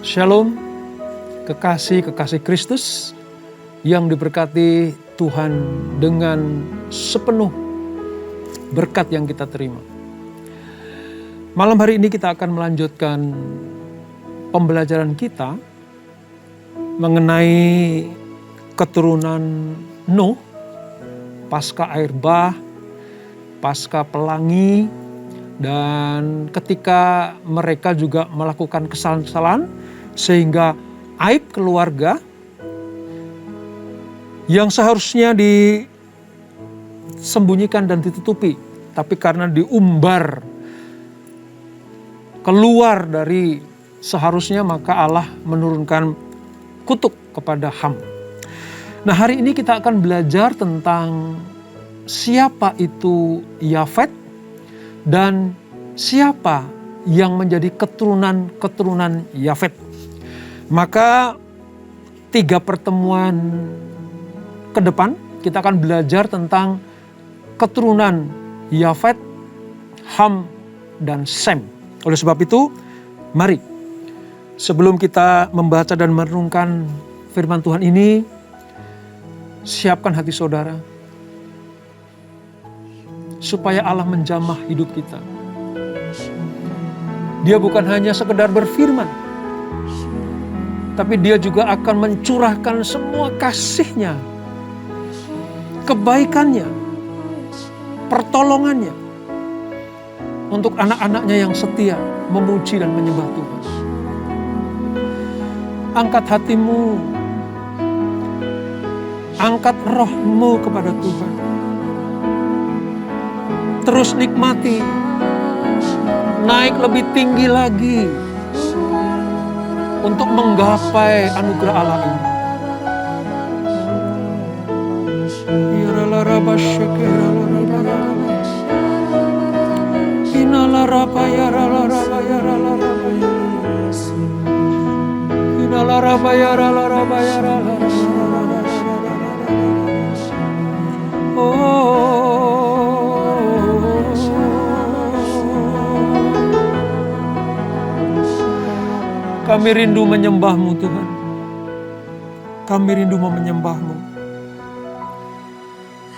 Shalom, kekasih-kekasih Kristus yang diberkati Tuhan dengan sepenuh berkat yang kita terima. Malam hari ini kita akan melanjutkan pembelajaran kita mengenai keturunan Nuh, pasca air bah, pasca pelangi, dan ketika mereka juga melakukan kesalahan-kesalahan sehingga aib keluarga yang seharusnya disembunyikan dan ditutupi, tapi karena diumbar keluar dari seharusnya, maka Allah menurunkan kutuk kepada Ham. Nah, hari ini kita akan belajar tentang siapa itu Yafet dan siapa yang menjadi keturunan Yafet. Maka 3 pertemuan ke depan kita akan belajar tentang keturunan Yafet, Ham, dan Sem. Oleh sebab itu, mari sebelum kita membaca dan merenungkan firman Tuhan ini, siapkan hati saudara supaya Allah menjamah hidup kita. Dia bukan hanya sekedar berfirman, tapi dia juga akan mencurahkan semua kasih-Nya, kebaikan-Nya, pertolongan-Nya untuk anak-anak-Nya yang setia memuji dan menyembah Tuhan. Angkat hatimu, angkat rohmu kepada Tuhan. Terus nikmati, naik lebih tinggi lagi untuk menggapai anugerah Allah ini. Kami rindu menyembah-Mu Tuhan. Kami rindu menyembah-Mu.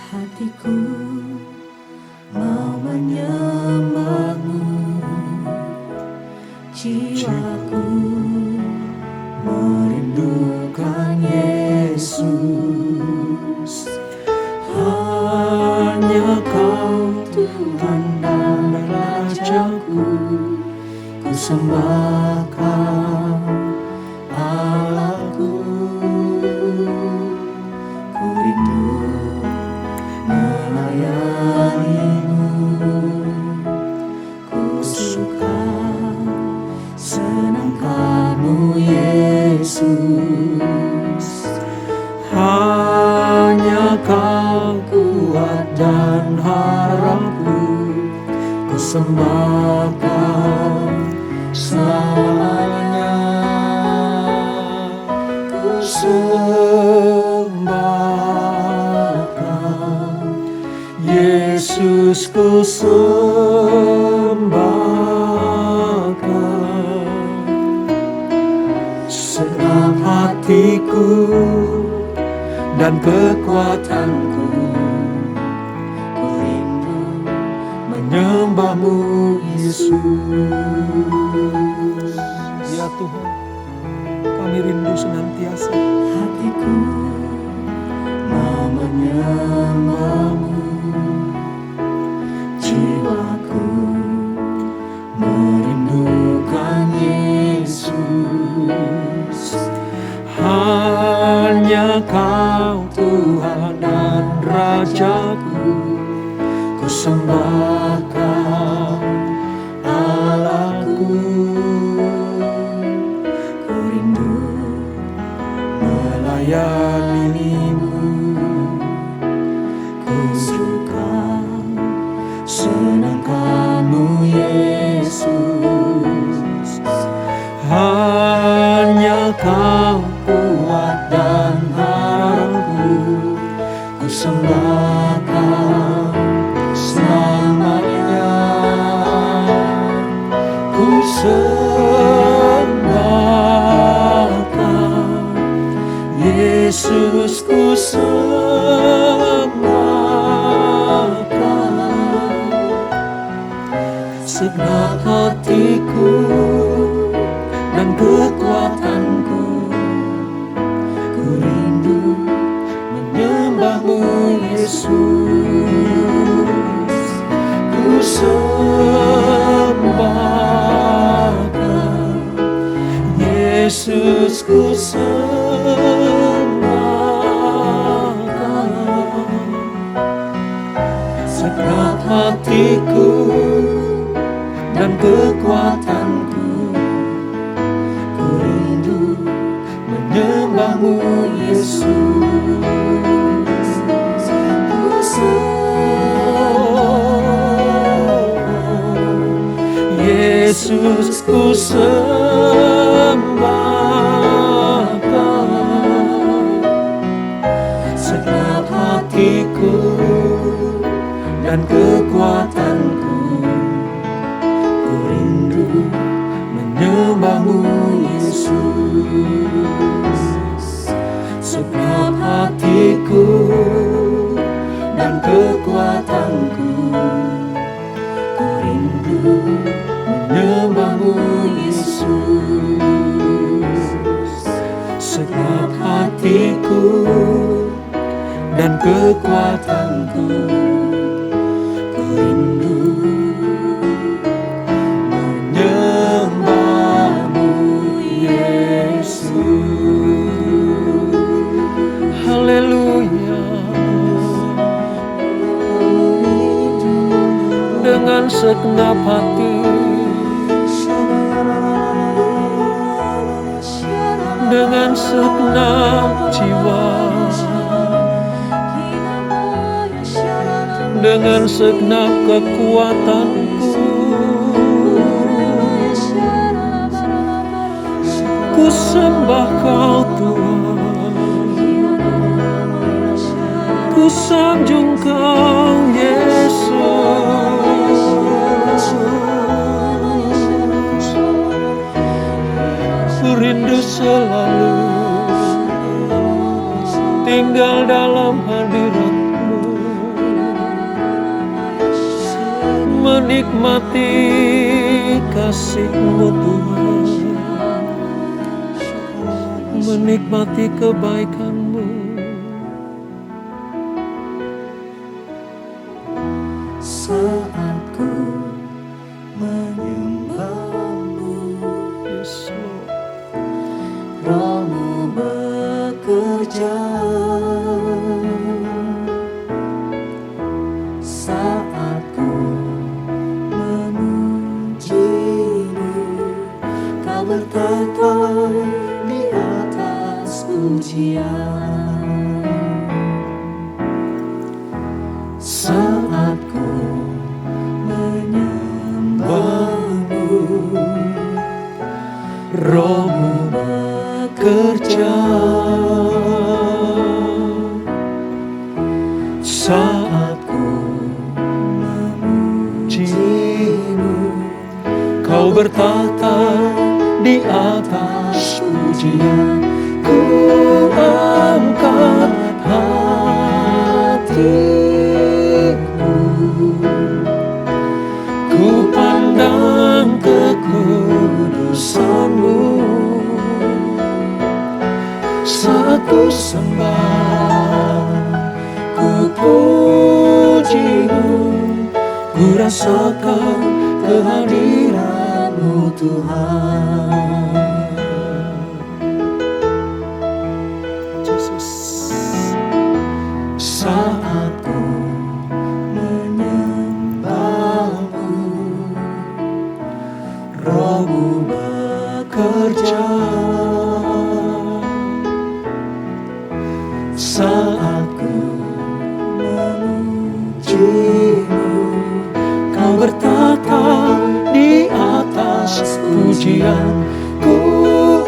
Hatiku mau menyembah-Mu, jiwaku merindukan Yesus. Hanya Kau Tuhan dan Rajaku, ku sembahkan Allahku. Ku rindu melayani-Mu, ku suka senangkan-Mu Yesus. Hanya Kau kuat dan harapku, ku sembahkan selamanya. Ku sembahkan Yesus, ku sembahkan segenap hatiku dan kekuatanku. Ku rindu menyembah-Mu Yesus. Ya Tuhan, kami rindu senantiasa. Hatiku mau menyembah-Mu, jiwaku merindukan Yesus. Hanya Kau Tuhan dan Rajaku, ku sembahkan Allahku. Ku rindu melayani-Mu, ku suka senangkan-Mu Yesus. Hanya Kau kuat dan harapku, ku sembahkan selamanya. Ku sembah Yesus ku sembah Kau, segenap hatiku dan kekuatanku, ku rindu menyembahmu Yesus. Ku sembah Kau, Yesus ku sembah Kau, segenap hatiku dan kekuatanku, ku rindu menyembahmu Yesus. Ku sembah Yesus, ku sembah Kau, segenap hatiku dan kekuatanku, ku rindu menyembahmu Yesus. Segenap hatiku dan kekuatanku, ku rindu menyembahmu Yesus. Segenap hatiku dan kekuatanku, ku rindu menyembahmu Yesus. Haleluya. Dengan segenap hati, dengan segenap jiwa, dengan segenap kekuatanku, ku sembah Kau Tuhan, ku sanjung Kau Yesus. Ku rindu selalu tinggal dalam hadirat-Mu, menikmati kasih-Mu Tuhan, menikmati kebaikan-Mu. Saat ku menyembah-Mu, Yes, Lord. Roh-Mu bekerja. Saat ku memuji-Mu, Kau bertata di atas pujian. Saat ku menyembah-Mu, Roh-Mu bekerja. Saat ku memuji-Mu, Kau bertata di atas pujian, ku angkat hatiku, ku pandang kekudusan-Mu. Saat ku sembah, ku puji-Mu, ku rasakan kehadiran-Mu Tuhan. Yesus. saat ku menyembah-Mu, Roh-Mu bekerja. Saat ku memuji-Mu, Kau bertata di atas pujian, ku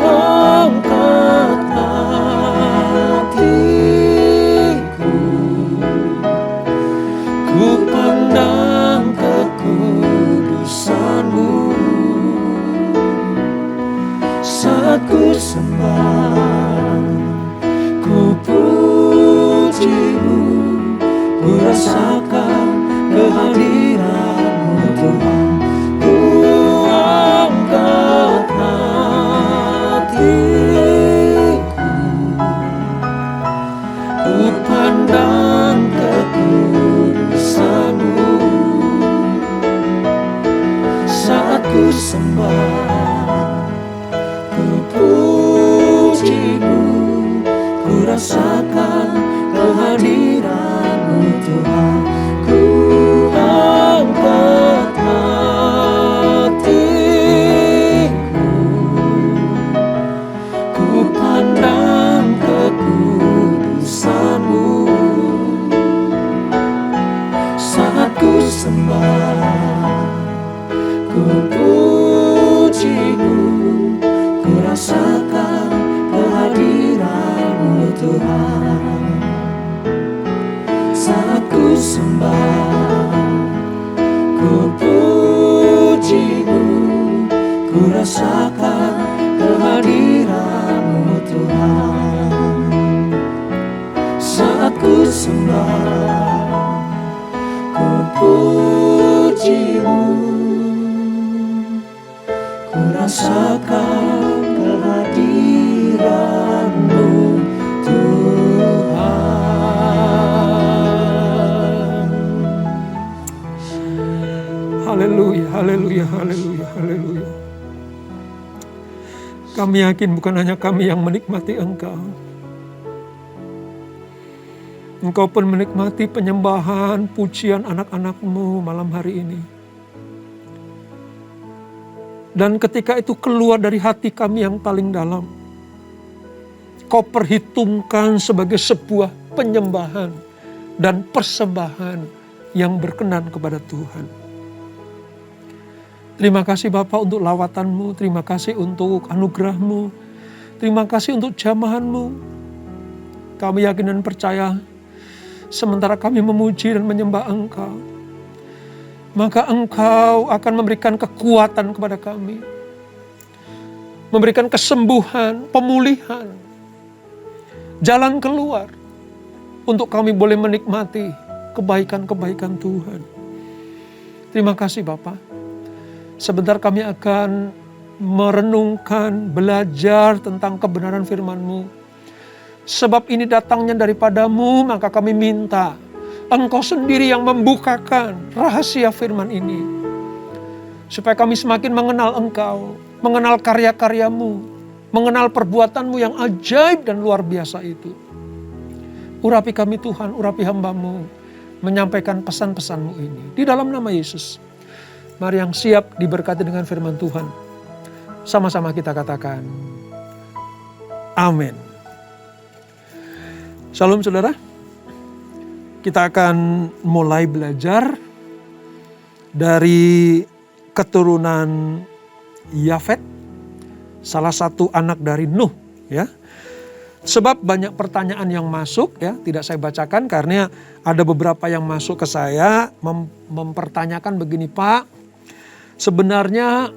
angkat hatiku, ku pandang kekudusan-Mu. Saat ku sembah, ku pujimu, ku rasakan kehadiran-Mu Tuhan. Ku angkat hatiku, ku pandang kekudusan-Mu. Saat ku sembah, ku pujimu, ku rasakan kehadiran-Mu Tuhan. Ku angkat hatiku, ku pandang kekudusan-Mu. Saat ku sembah, ku pujimu, ku rasakan kehadiran-Mu Tuhan. Saat ku sembah, ku pujimu, ku rasakan kehadiran-Mu Tuhan. Saat ku sembah, ku pujimu, ku rasakan kehadiran-Mu Tuhan. Haleluya, haleluya, haleluya, haleluya. Kami yakin bukan hanya kami yang menikmati Engkau. Engkau pun menikmati penyembahan, pujian anak-anak-Mu malam hari ini. Dan ketika itu keluar dari hati kami yang paling dalam, Kau perhitungkan sebagai sebuah penyembahan dan persembahan yang berkenan kepada Tuhan. Terima kasih Bapa untuk lawatan-Mu, terima kasih untuk anugerah-Mu, terima kasih untuk jamahan-Mu. Kami yakin dan percaya, sementara kami memuji dan menyembah Engkau, maka Engkau akan memberikan kekuatan kepada kami, memberikan kesembuhan, pemulihan, jalan keluar, untuk kami boleh menikmati kebaikan-kebaikan Tuhan. Terima kasih Bapa. Sebentar kami akan merenungkan, belajar tentang kebenaran firman-Mu. Sebab ini datangnya daripada-Mu, maka kami minta Engkau sendiri yang membukakan rahasia firman ini. Supaya kami semakin mengenal Engkau, mengenal karya-karya-Mu, mengenal perbuatan-Mu yang ajaib dan luar biasa itu. Urapi kami Tuhan, urapi hamba-Mu, menyampaikan pesan-pesan-Mu ini. Di dalam nama Yesus, mari yang siap diberkati dengan firman Tuhan. Sama-sama kita katakan, amin. Shalom saudara, kita akan mulai belajar dari keturunan Yafet, salah satu anak dari Nuh, ya. Sebab banyak pertanyaan yang masuk, ya, tidak saya bacakan karena ada beberapa yang masuk ke saya mempertanyakan begini, Pak, sebenarnya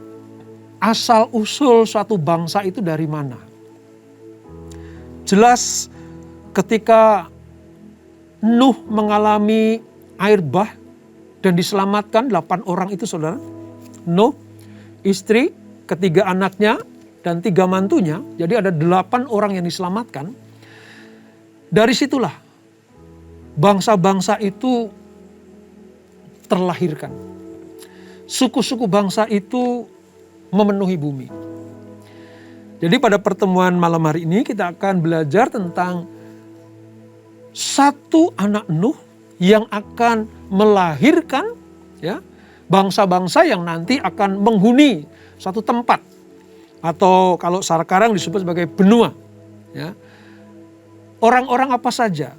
asal usul suatu bangsa itu dari mana? Jelas ketika Nuh mengalami air bah dan diselamatkan 8 orang itu saudara. Nuh, istri, ketiga anaknya, dan 3 mantunya. Jadi ada 8 orang yang diselamatkan. Dari situlah bangsa-bangsa itu terlahirkan. Suku-suku bangsa itu memenuhi bumi. Jadi pada pertemuan malam hari ini kita akan belajar tentang satu anak Nuh yang akan melahirkan, ya, bangsa-bangsa yang nanti akan menghuni satu tempat. Atau kalau sekarang disebut sebagai benua. Ya. Orang-orang apa saja,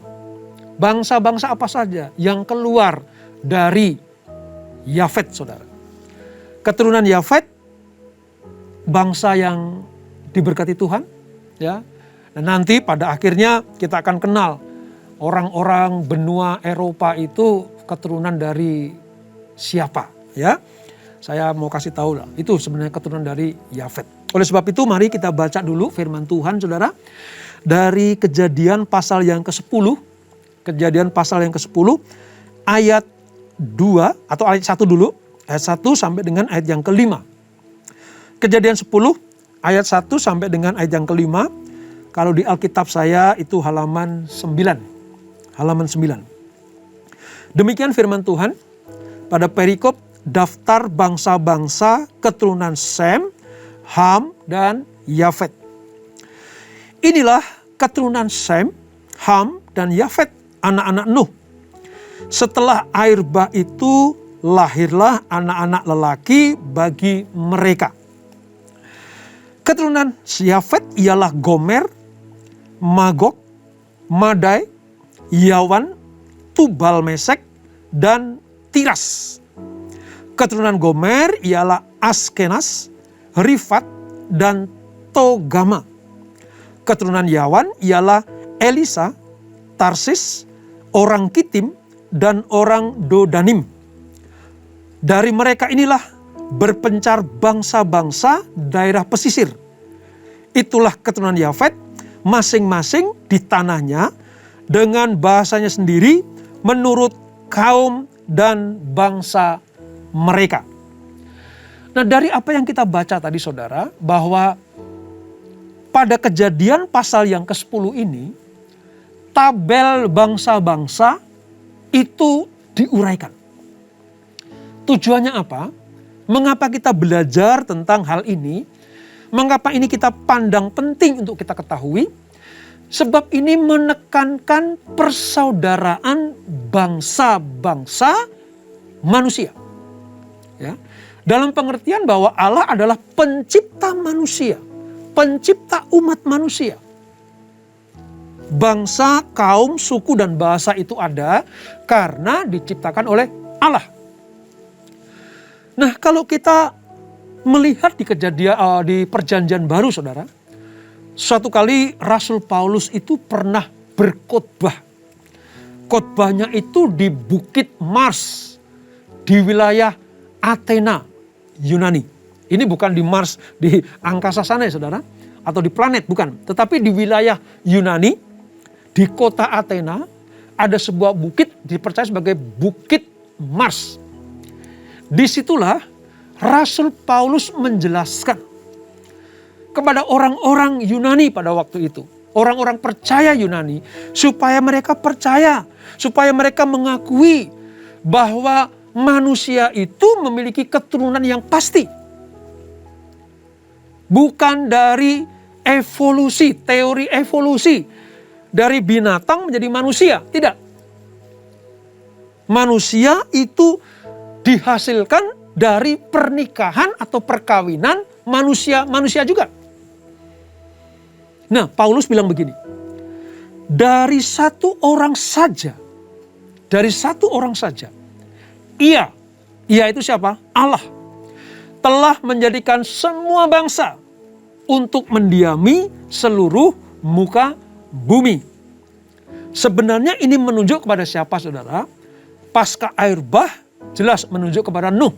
bangsa-bangsa apa saja yang keluar dari Yafet saudara. Keturunan Yafet, bangsa yang diberkati Tuhan, ya. Dan nanti pada akhirnya kita akan kenal orang-orang benua Eropa itu keturunan dari siapa, ya. Saya mau kasih tahu lah, itu sebenarnya keturunan dari Yafet. Oleh sebab itu mari kita baca dulu firman Tuhan saudara. Dari Kejadian pasal yang ke-10 Kejadian pasal yang ke-10 ayat 2 atau ayat 1 dulu. Ayat 1 sampai dengan ayat yang ke-5. Kejadian 10 ayat 1 sampai dengan ayat yang ke-5. Kalau di Alkitab saya itu halaman 9. Halaman 9. Demikian firman Tuhan pada perikop daftar bangsa-bangsa keturunan Sem, Ham, dan Yafet. Inilah keturunan Sem, Ham, dan Yafet, anak-anak Nuh. Setelah air bah itu, lahirlah anak-anak lelaki bagi mereka. Keturunan Yafet ialah Gomer, Magog, Madai, Yawan, Tubal Mesek, dan Tiras. Keturunan Gomer ialah Askenas, Rifat, dan Togama. Keturunan Yawan ialah Elisa, Tarsis, orang Kitim, dan orang Dodanim. Dari mereka inilah berpencar bangsa-bangsa daerah pesisir. Itulah keturunan Yafet, masing-masing di tanahnya dengan bahasanya sendiri menurut kaum dan bangsa mereka. Nah, dari apa yang kita baca tadi saudara, bahwa pada Kejadian pasal yang ke-10 ini, tabel bangsa-bangsa itu diuraikan. Tujuannya apa? Mengapa kita belajar tentang hal ini? Mengapa ini kita pandang penting untuk kita ketahui? Sebab ini menekankan persaudaraan bangsa-bangsa manusia. Ya. Dalam pengertian bahwa Allah adalah pencipta manusia, pencipta umat manusia. Bangsa, kaum, suku, dan bahasa itu ada karena diciptakan oleh Allah. Nah, kalau kita melihat di Perjanjian Baru, saudara, suatu kali Rasul Paulus itu pernah berkhotbah. Khotbahnya itu di Bukit Mars, di wilayah Athena, Yunani. Ini bukan di Mars, di angkasa sana ya saudara, atau di planet, bukan. Tetapi di wilayah Yunani, di kota Athena, ada sebuah bukit dipercaya sebagai Bukit Mars. Disitulah Rasul Paulus menjelaskan kepada orang-orang Yunani pada waktu itu, orang-orang percaya Yunani, supaya mereka percaya, supaya mereka mengakui bahwa manusia itu memiliki keturunan yang pasti. Bukan dari evolusi, teori evolusi, dari binatang menjadi manusia, tidak. Manusia itu dihasilkan dari pernikahan atau perkawinan manusia juga. Nah, Paulus bilang begini, dari satu orang saja, ia itu siapa? Allah telah menjadikan semua bangsa untuk mendiami seluruh muka bumi. Sebenarnya ini menunjuk kepada siapa saudara? Pasca air bah jelas menunjuk kepada Nuh.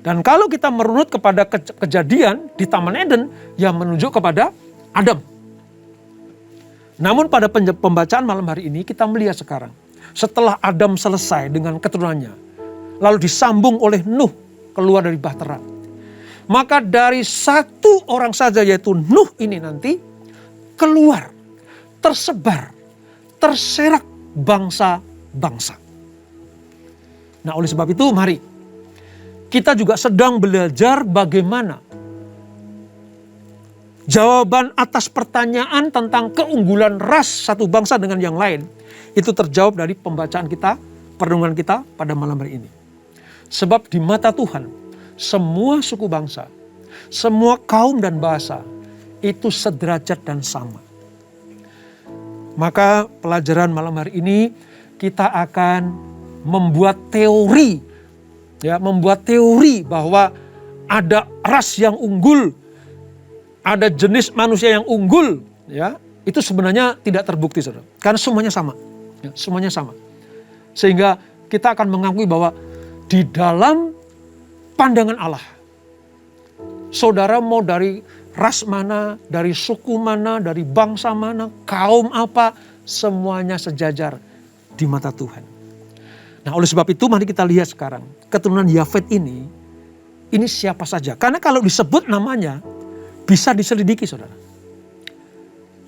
Dan kalau kita merunut kepada kejadian di Taman Eden, yang menunjuk kepada Adam. Namun pada pembacaan malam hari ini kita melihat sekarang, setelah Adam selesai dengan keturunannya, lalu disambung oleh Nuh keluar dari bahtera. Maka dari satu orang saja yaitu Nuh ini nanti keluar, tersebar, terserak bangsa-bangsa. Nah, oleh sebab itu mari kita juga sedang belajar bagaimana jawaban atas pertanyaan tentang keunggulan ras satu bangsa dengan yang lain. Itu terjawab dari pembacaan kita, perenungan kita pada malam hari ini. Sebab di mata Tuhan, semua suku bangsa, semua kaum dan bahasa itu sederajat dan sama. Maka pelajaran malam hari ini kita akan membuat teori, bahwa ada ras yang unggul, ada jenis manusia yang unggul, ya, itu sebenarnya tidak terbukti, saudara. Karena semuanya sama, ya, semuanya sama. Sehingga kita akan mengakui bahwa di dalam pandangan Allah, saudara mau dari ras mana, dari suku mana, dari bangsa mana, kaum apa, semuanya sejajar di mata Tuhan. Nah, oleh sebab itu mari kita lihat sekarang keturunan Yafet ini siapa saja. Karena kalau disebut namanya bisa diselidiki, saudara.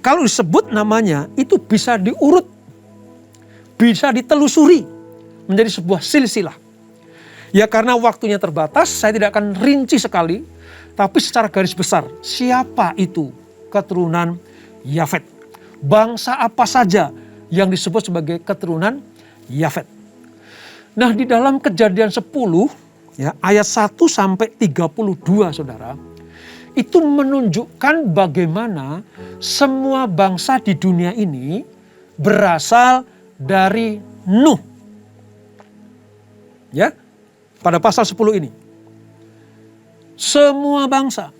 Kalau disebut namanya itu bisa diurut, bisa ditelusuri menjadi sebuah silsilah. Ya karena waktunya terbatas, saya tidak akan rinci sekali, tapi secara garis besar siapa itu keturunan Yafet. Bangsa apa saja yang disebut sebagai keturunan Yafet. Nah, di dalam Kejadian 10 ya, ayat 1 sampai 32, saudara, itu menunjukkan bagaimana semua bangsa di dunia ini berasal dari Nuh. Ya, pada pasal 10 ini. Semua bangsa,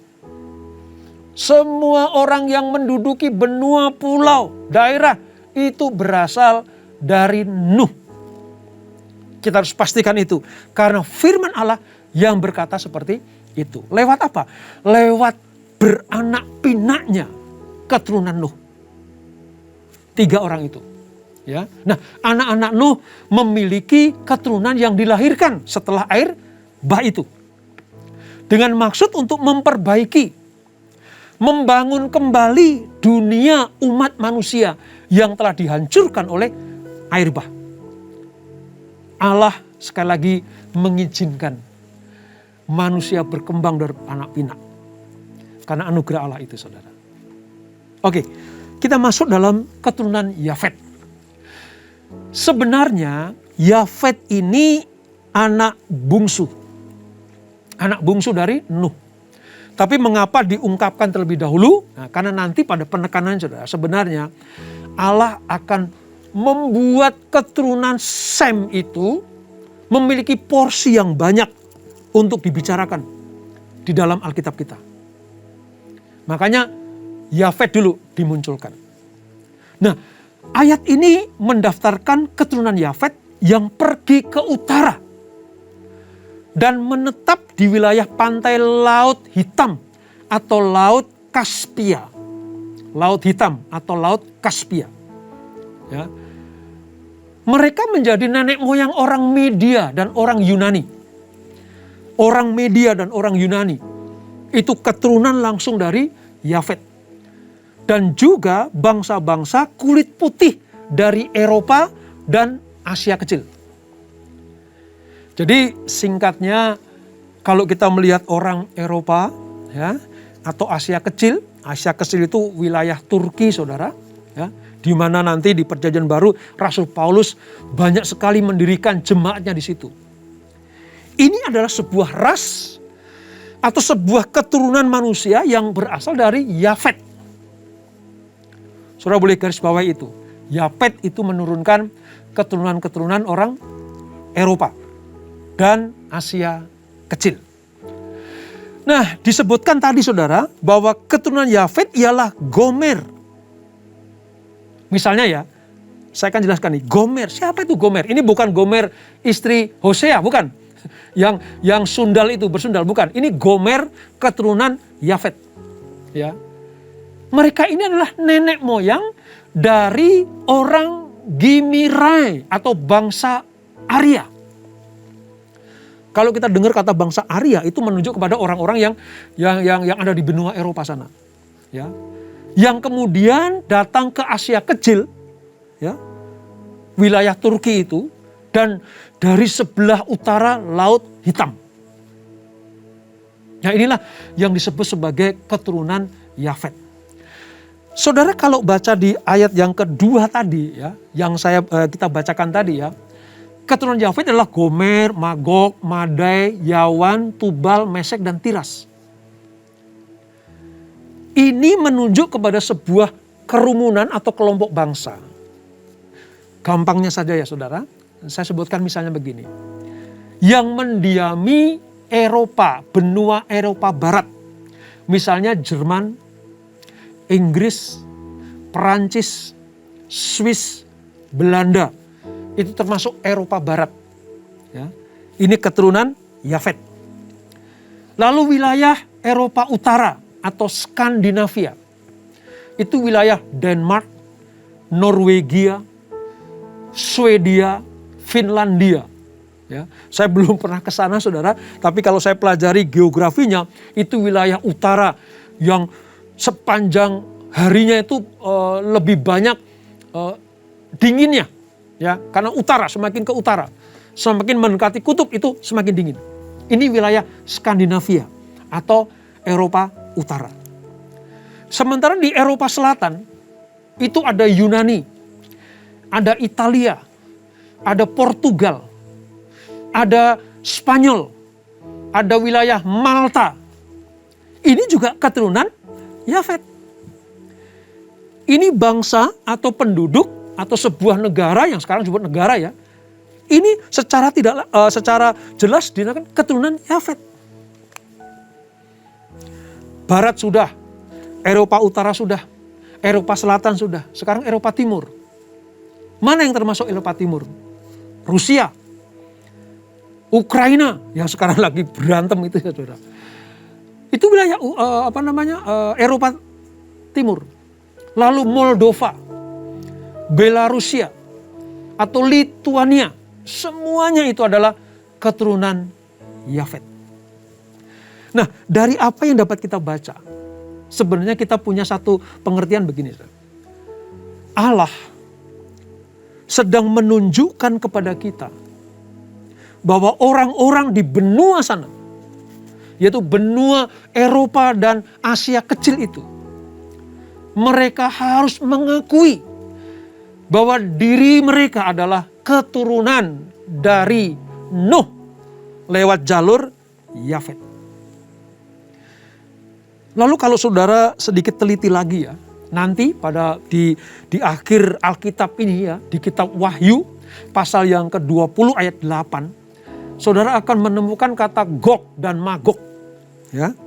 semua orang yang menduduki benua, pulau, daerah itu berasal dari Nuh. Kita harus pastikan itu. Karena firman Allah yang berkata seperti itu. Lewat apa? Lewat beranak pinaknya keturunan Nuh. 3 orang itu. Ya. Nah, anak-anak Nuh memiliki keturunan yang dilahirkan setelah air bah itu. Dengan maksud untuk memperbaiki, membangun kembali dunia umat manusia yang telah dihancurkan oleh air bah. Allah sekali lagi mengizinkan manusia berkembang dari anak pinak. Karena anugerah Allah itu, saudara. Oke, kita masuk dalam keturunan Yafet. Sebenarnya Yafet ini anak bungsu. Anak bungsu dari Nuh. Tapi mengapa diungkapkan terlebih dahulu? Nah, karena nanti pada penekanan, saudara, sebenarnya Allah akan membuat keturunan Sem itu memiliki porsi yang banyak untuk dibicarakan di dalam Alkitab kita. Makanya Yafet dulu dimunculkan. Nah, ayat ini mendaftarkan keturunan Yafet yang pergi ke utara dan menetap di wilayah pantai Laut Hitam atau Laut Kaspia. Laut Hitam atau Laut Kaspia. Ya. Mereka menjadi nenek moyang orang Media dan orang Yunani. Orang Media dan orang Yunani itu keturunan langsung dari Yafet. Dan juga bangsa-bangsa kulit putih dari Eropa dan Asia Kecil. Jadi singkatnya, kalau kita melihat orang Eropa ya, atau Asia Kecil itu wilayah Turki, saudara, ya, di mana nanti di Perjanjian Baru Rasul Paulus banyak sekali mendirikan jemaatnya di situ. Ini adalah sebuah ras atau sebuah keturunan manusia yang berasal dari Yafet. Saudara boleh garis bawahi itu. Yafet itu menurunkan keturunan-keturunan orang Eropa dan Asia Kecil. Nah, disebutkan tadi, saudara, bahwa keturunan Yafet ialah Gomer. Misalnya ya, saya akan jelaskan nih, Gomer. Siapa itu Gomer? Ini bukan Gomer istri Hosea, bukan. Yang sundal itu, bersundal, bukan. Ini Gomer keturunan Yafet. Ya. Mereka ini adalah nenek moyang dari orang Gimirai atau bangsa Arya. Kalau kita dengar kata bangsa Arya itu menunjuk kepada orang-orang yang ada di benua Eropa sana, ya, yang kemudian datang ke Asia Kecil, ya, wilayah Turki itu, dan dari sebelah utara Laut Hitam. Nah, inilah yang disebut sebagai keturunan Yafet. Saudara kalau baca di ayat yang kedua tadi, ya, yang kita bacakan tadi, ya. Keturunan Yafet adalah Gomer, Magog, Madai, Yawan, Tubal, Mesek, dan Tiras. Ini menunjuk kepada sebuah kerumunan atau kelompok bangsa. Gampangnya saja ya, saudara. Saya sebutkan misalnya begini. Yang mendiami Eropa, benua Eropa Barat. Misalnya Jerman, Inggris, Perancis, Swiss, Belanda. Itu termasuk Eropa Barat. Ya. Ini keturunan Yafet. Lalu wilayah Eropa Utara atau Skandinavia. Itu wilayah Denmark, Norwegia, Swedia, Finlandia. Ya, saya belum pernah ke sana saudara, tapi kalau saya pelajari geografinya, itu wilayah utara yang sepanjang harinya itu lebih banyak dinginnya. Ya, karena utara, semakin ke utara, semakin mendekati kutub itu semakin dingin. Ini wilayah Skandinavia atau Eropa Utara. Sementara di Eropa Selatan, itu ada Yunani, ada Italia, ada Portugal, ada Spanyol, ada wilayah Malta. Ini juga keturunan Yafet. Ini bangsa atau penduduk atau sebuah negara yang sekarang disebut negara ya. Ini secara jelas dinamakan keturunan Yafet. Barat sudah, Eropa Utara sudah, Eropa Selatan sudah, sekarang Eropa Timur. Mana yang termasuk Eropa Timur? Rusia, Ukraina yang sekarang lagi berantem itu ya saudara. Itu wilayah Eropa Timur. Lalu Moldova, Belarusia atau Lituania, semuanya itu adalah keturunan Yafet. Nah, dari apa yang dapat kita baca? Sebenarnya kita punya satu pengertian begini. Allah sedang menunjukkan kepada kita bahwa orang-orang di benua sana, yaitu benua Eropa dan Asia kecil itu, mereka harus mengakui bahwa diri mereka adalah keturunan dari Nuh lewat jalur Yafet. Lalu kalau saudara sedikit teliti lagi ya, nanti di akhir Alkitab ini ya, di kitab Wahyu pasal yang ke-20 ayat 8, saudara akan menemukan kata Gog dan Magog. Ya.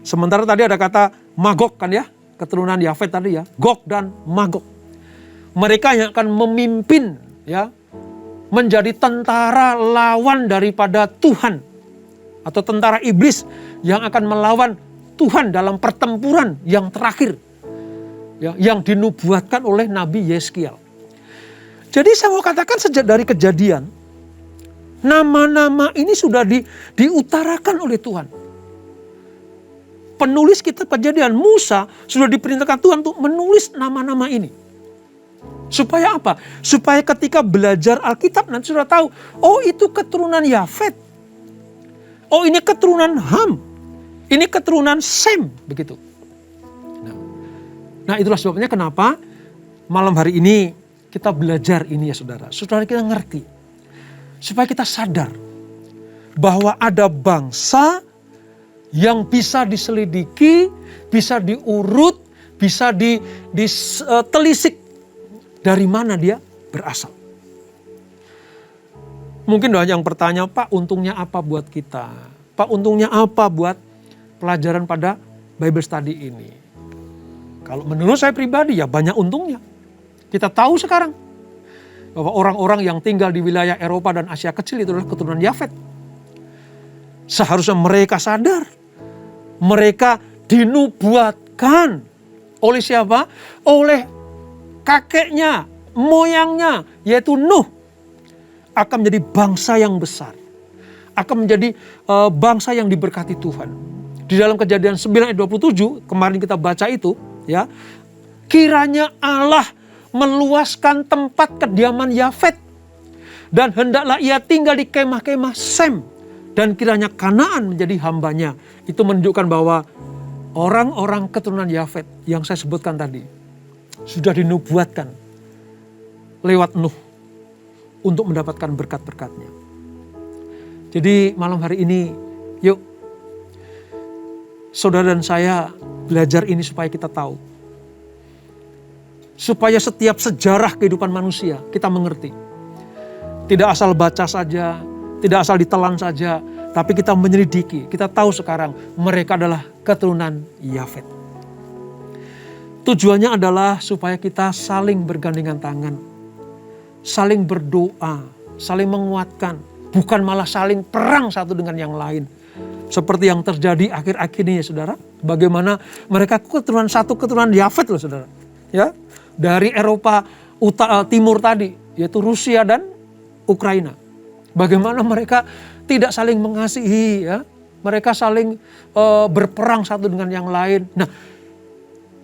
Sementara tadi ada kata Magog kan ya, keturunan Yafet tadi ya, Gog dan Magog. Mereka yang akan memimpin ya, menjadi tentara lawan daripada Tuhan atau tentara iblis yang akan melawan Tuhan dalam pertempuran yang terakhir ya, yang dinubuatkan oleh Nabi Yeskiel. Jadi saya mau katakan sejak dari Kejadian, nama-nama ini sudah diutarakan oleh Tuhan. Penulis kitab Kejadian, Musa, sudah diperintahkan Tuhan untuk menulis nama-nama ini. Supaya apa? Supaya ketika belajar Alkitab nanti sudah tahu, oh itu keturunan Yafet. Oh ini keturunan Ham. Ini keturunan Sem. Begitu. Nah itulah sebabnya kenapa malam hari ini kita belajar ini ya saudara. Saudara kita ngerti. Supaya kita sadar bahwa ada bangsa yang bisa diselidiki, bisa diurut, bisa ditelisik dari mana dia berasal. Mungkin doa yang bertanya, Pak untungnya apa buat kita? Pak untungnya apa buat pelajaran pada Bible Study ini? Kalau menurut saya pribadi ya banyak untungnya. Kita tahu sekarang bahwa orang-orang yang tinggal di wilayah Eropa dan Asia kecil itu adalah keturunan Yafet. Seharusnya mereka sadar. Mereka dinubuatkan oleh siapa? Oleh kakeknya, moyangnya, yaitu Nuh. Akan menjadi bangsa yang besar. Akan menjadi bangsa yang diberkati Tuhan. Di dalam Kejadian 9 ayat 27, kemarin kita baca itu, ya, kiranya Allah meluaskan tempat kediaman Yafet. Dan hendaklah ia tinggal di kemah-kemah Sem. Dan kiranya Kanaan menjadi hambanya. Itu menunjukkan bahwa orang-orang keturunan Yafet yang saya sebutkan tadi sudah dinubuatkan lewat Nuh untuk mendapatkan berkat-berkatnya. Jadi malam hari ini yuk saudara dan saya belajar ini supaya kita tahu. Supaya setiap sejarah kehidupan manusia kita mengerti. Tidak asal baca saja, tidak asal ditelan saja, tapi kita menyelidiki. Kita tahu sekarang mereka adalah keturunan Yafet. Tujuannya adalah supaya kita saling bergandengan tangan, saling berdoa, saling menguatkan, bukan malah saling perang satu dengan yang lain. Seperti yang terjadi akhir-akhir ini ya saudara. Bagaimana mereka keturunan Yafet loh saudara. Ya, dari Eropa Timur tadi, yaitu Rusia dan Ukraina. Bagaimana mereka tidak saling mengasihi, ya. Mereka saling berperang satu dengan yang lain. Nah,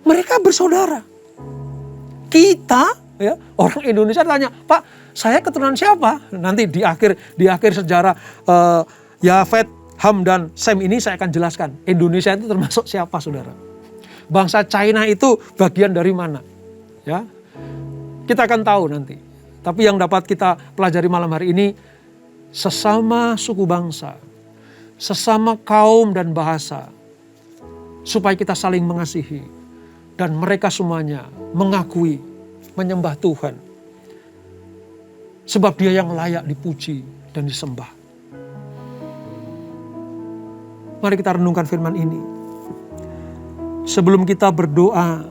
mereka bersaudara. Kita, ya, orang Indonesia tanya, Pak, saya keturunan siapa? Nanti di akhir sejarah Yafet, Ham, dan Sem ini saya akan jelaskan. Indonesia itu termasuk siapa, saudara? Bangsa China itu bagian dari mana? Ya, kita akan tahu nanti. Tapi yang dapat kita pelajari malam hari ini, sesama suku bangsa, sesama kaum dan bahasa, supaya kita saling mengasihi. Dan mereka semuanya mengakui, menyembah Tuhan. Sebab Dia yang layak dipuji dan disembah. Mari kita renungkan firman ini. Sebelum kita berdoa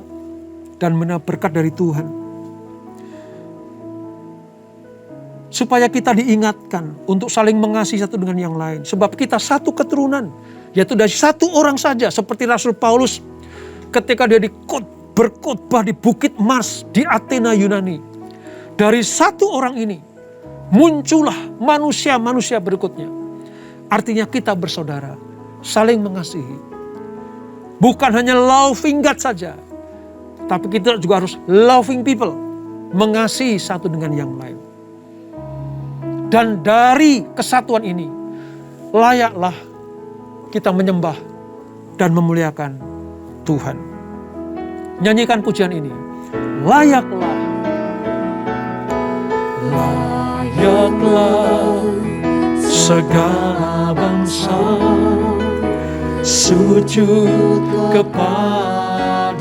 dan menerima berkat dari Tuhan, supaya kita diingatkan untuk saling mengasihi satu dengan yang lain. Sebab kita satu keturunan, yaitu dari satu orang saja. Seperti Rasul Paulus ketika dia berkhotbah di Bukit Mars di Athena, Yunani. Dari satu orang ini muncullah manusia-manusia berikutnya. Artinya kita bersaudara, saling mengasihi. Bukan hanya loving God saja, tapi kita juga harus loving people, mengasihi satu dengan yang lain. Dan dari kesatuan ini, layaklah kita menyembah dan memuliakan Tuhan. Nyanyikan pujian ini. Layaklah. Layaklah segala bangsa sujud kepadamu.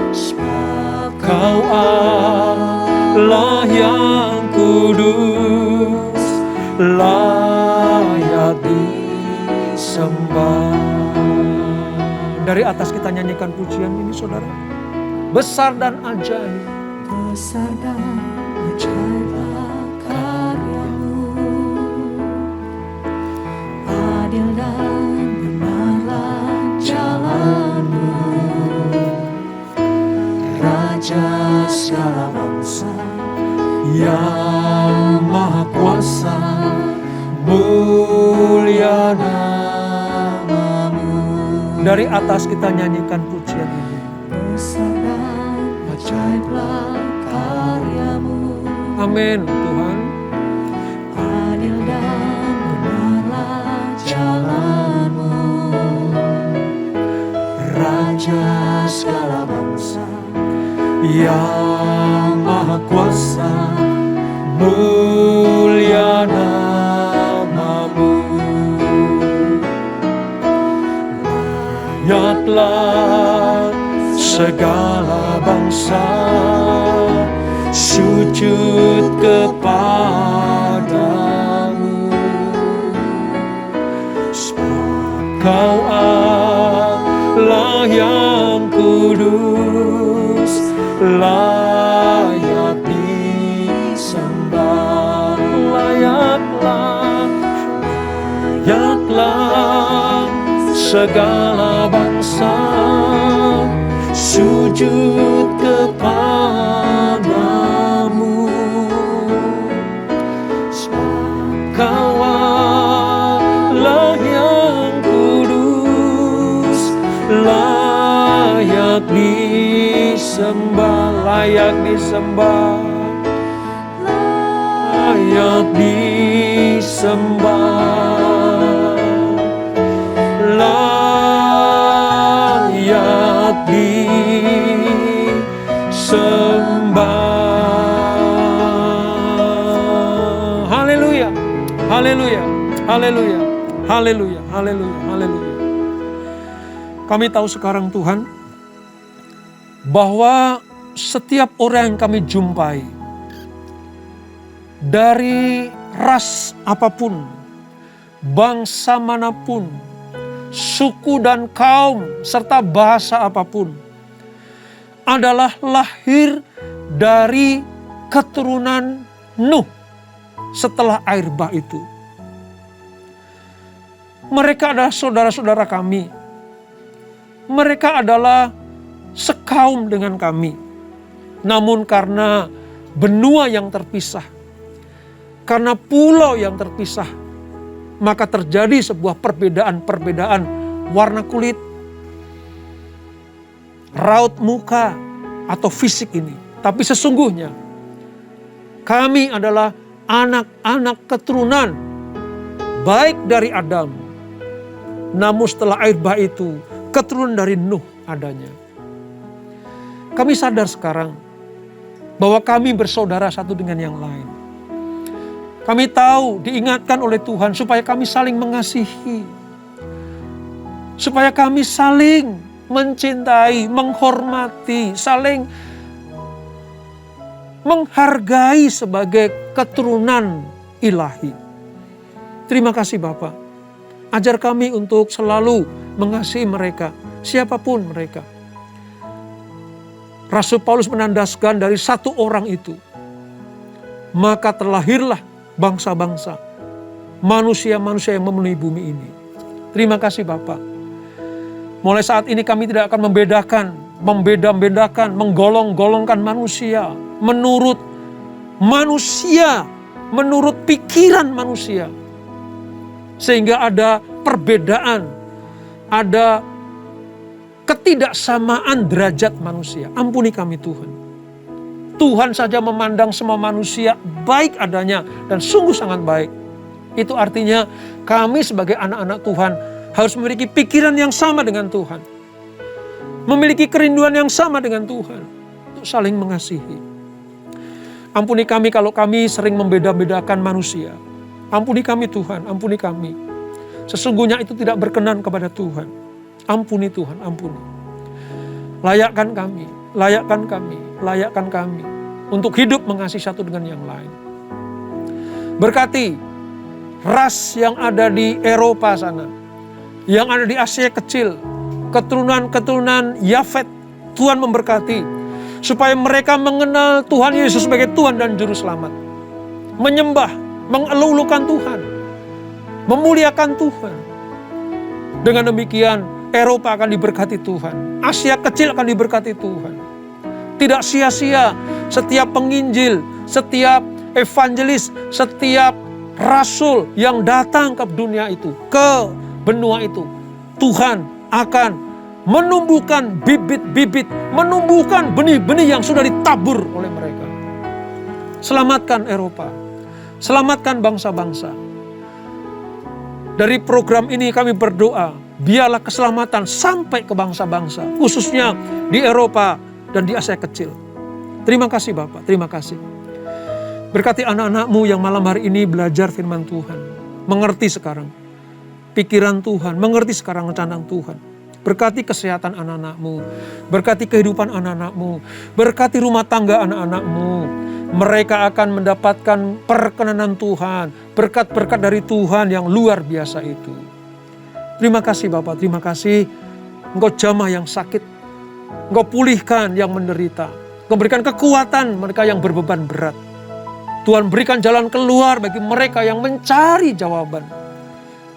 Sebab Kau Allah yang kudus, layak disembah. Dari atas kita nyanyikan pujian ini, saudara. Besar dan ajaib. Besar dan ajaiblah karyamu, adil dan benarlah jalanmu. Raja segala bangsa yang maha kuasa, mulia namamu. Dari atas kita nyanyikan pujian ini. Besar dan ajaiblah karyamu. Amin, Tuhan. Adil dan benarlah jalanmu. Raja segala bangsa yang maha kuasa, mulia namamu. Layaklah segala bangsa sujud kepadamu. Sebab Kau Allah yang kudus, layak disembah. Layaklah segala bangsa sujud kepadamu. Sebab Kau Allah yang kudus, layak disembah, layak disembah, layak disembah, layak disembah. Haleluya, haleluya, haleluya, haleluya, haleluya, haleluya. Kami tahu sekarang Tuhan, bahwa setiap orang yang kami jumpai, dari ras apapun, bangsa manapun, suku dan kaum, serta bahasa apapun, adalah lahir dari keturunan Nuh setelah air bah itu. Mereka adalah saudara-saudara kami. Mereka adalah sekaum dengan kami. Namun karena benua yang terpisah, karena pulau yang terpisah, maka terjadi sebuah perbedaan warna kulit, raut muka, atau fisik ini. Tapi sesungguhnya kami adalah anak-anak keturunan baik dari Adam, namun setelah air bah itu keturunan dari Nuh adanya. Kami sadar sekarang bahwa kami bersaudara satu dengan yang lain. Kami tahu diingatkan oleh Tuhan supaya kami saling mengasihi, supaya kami saling mencintai, menghormati, saling menghargai sebagai keturunan ilahi. Terima kasih Bapa. Ajar kami untuk selalu mengasihi mereka, siapapun mereka. Rasul Paulus menandaskan dari satu orang itu, maka terlahirlah bangsa-bangsa, manusia-manusia yang memenuhi bumi ini. Terima kasih Bapa. Mulai saat ini kami tidak akan membeda-bedakan, menggolong-golongkan manusia menurut pikiran manusia. Sehingga ada perbedaan, ada ketidaksamaan derajat manusia. Ampuni kami Tuhan. Tuhan saja memandang semua manusia baik adanya dan sungguh sangat baik. Itu artinya kami sebagai anak-anak Tuhan harus memiliki pikiran yang sama dengan Tuhan. Memiliki kerinduan yang sama dengan Tuhan. Untuk saling mengasihi. Ampuni kami kalau kami sering membeda-bedakan manusia. Ampuni kami Tuhan, ampuni kami. Sesungguhnya itu tidak berkenan kepada Tuhan. Ampuni Tuhan, ampuni. Layakkan kami untuk hidup mengasihi satu dengan yang lain. Berkati ras yang ada di Eropa sana, yang ada di Asia Kecil, keturunan-keturunan Yafet, Tuhan memberkati. Supaya mereka mengenal Tuhan Yesus sebagai Tuhan dan Juru Selamat. Menyembah, mengelulukan Tuhan, memuliakan Tuhan. Dengan demikian, Eropa akan diberkati Tuhan. Asia Kecil akan diberkati Tuhan. Tidak sia-sia setiap penginjil, setiap evangelis, setiap rasul yang datang ke dunia itu, ke benua itu. Tuhan akan menumbuhkan bibit-bibit, menumbuhkan benih-benih yang sudah ditabur oleh mereka. Selamatkan Eropa, selamatkan bangsa-bangsa. Dari program ini kami berdoa, biarlah keselamatan sampai ke bangsa-bangsa, khususnya di Eropa dan di Asia Kecil. Terima kasih Bapak, terima kasih. Berkati anak-anak-Mu yang malam hari ini belajar firman Tuhan. Mengerti sekarang pikiran Tuhan, mengerti sekarang rencana Tuhan. Berkati kesehatan anak-anak-Mu, berkati kehidupan anak-anak-Mu, berkati rumah tangga anak-anak-Mu. Mereka akan mendapatkan perkenanan Tuhan, berkat-berkat dari Tuhan yang luar biasa itu. Terima kasih Bapak, terima kasih. Engkau jamah yang sakit, Engkau pulihkan yang menderita, Engkau berikan kekuatan mereka yang berbeban berat. Tuhan berikan jalan keluar bagi mereka yang mencari jawaban.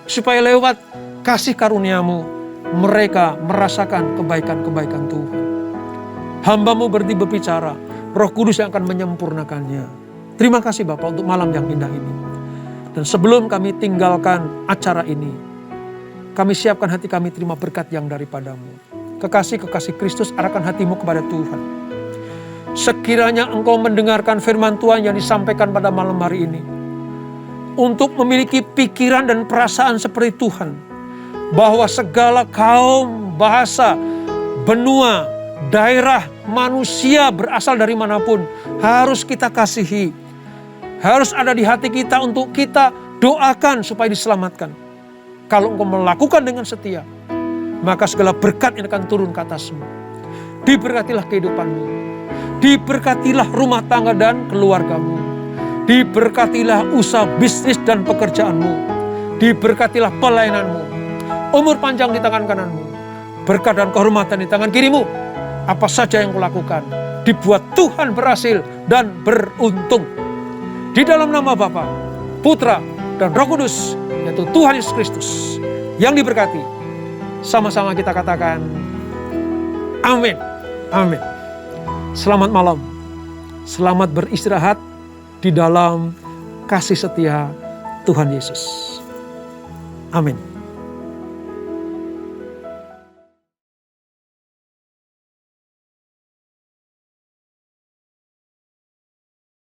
Supaya lewat kasih karunia-Mu, mereka merasakan kebaikan-kebaikan Tuhan. Hamba-Mu berhenti berbicara, Roh Kudus yang akan menyempurnakannya. Terima kasih Bapak untuk malam yang indah ini. Dan sebelum kami tinggalkan acara ini, kami siapkan hati kami terima berkat yang daripada-Mu. Kekasih-kekasih Kristus, arahkan hatimu kepada Tuhan. Sekiranya engkau mendengarkan firman Tuhan yang disampaikan pada malam hari ini, untuk memiliki pikiran dan perasaan seperti Tuhan, bahwa segala kaum, bahasa, benua, daerah, manusia berasal dari manapun harus kita kasihi, harus ada di hati kita untuk kita doakan supaya diselamatkan. Kalau engkau melakukan dengan setia, maka segala berkat yang akan turun ke atasmu. Diberkatilah kehidupanmu, diberkatilah rumah tangga dan keluargamu, diberkatilah usaha bisnis dan pekerjaanmu, diberkatilah pelayananmu, umur panjang di tangan kananmu, berkat dan kehormatan di tangan kirimu. Apa saja yang kau lakukan, dibuat Tuhan berhasil dan beruntung. Di dalam nama Bapa, Putra, dan Roh Kudus, yaitu Tuhan Yesus Kristus, yang diberkati. Sama-sama kita katakan, amin. Amin. Selamat malam. Selamat beristirahat di dalam kasih setia Tuhan Yesus. Amin.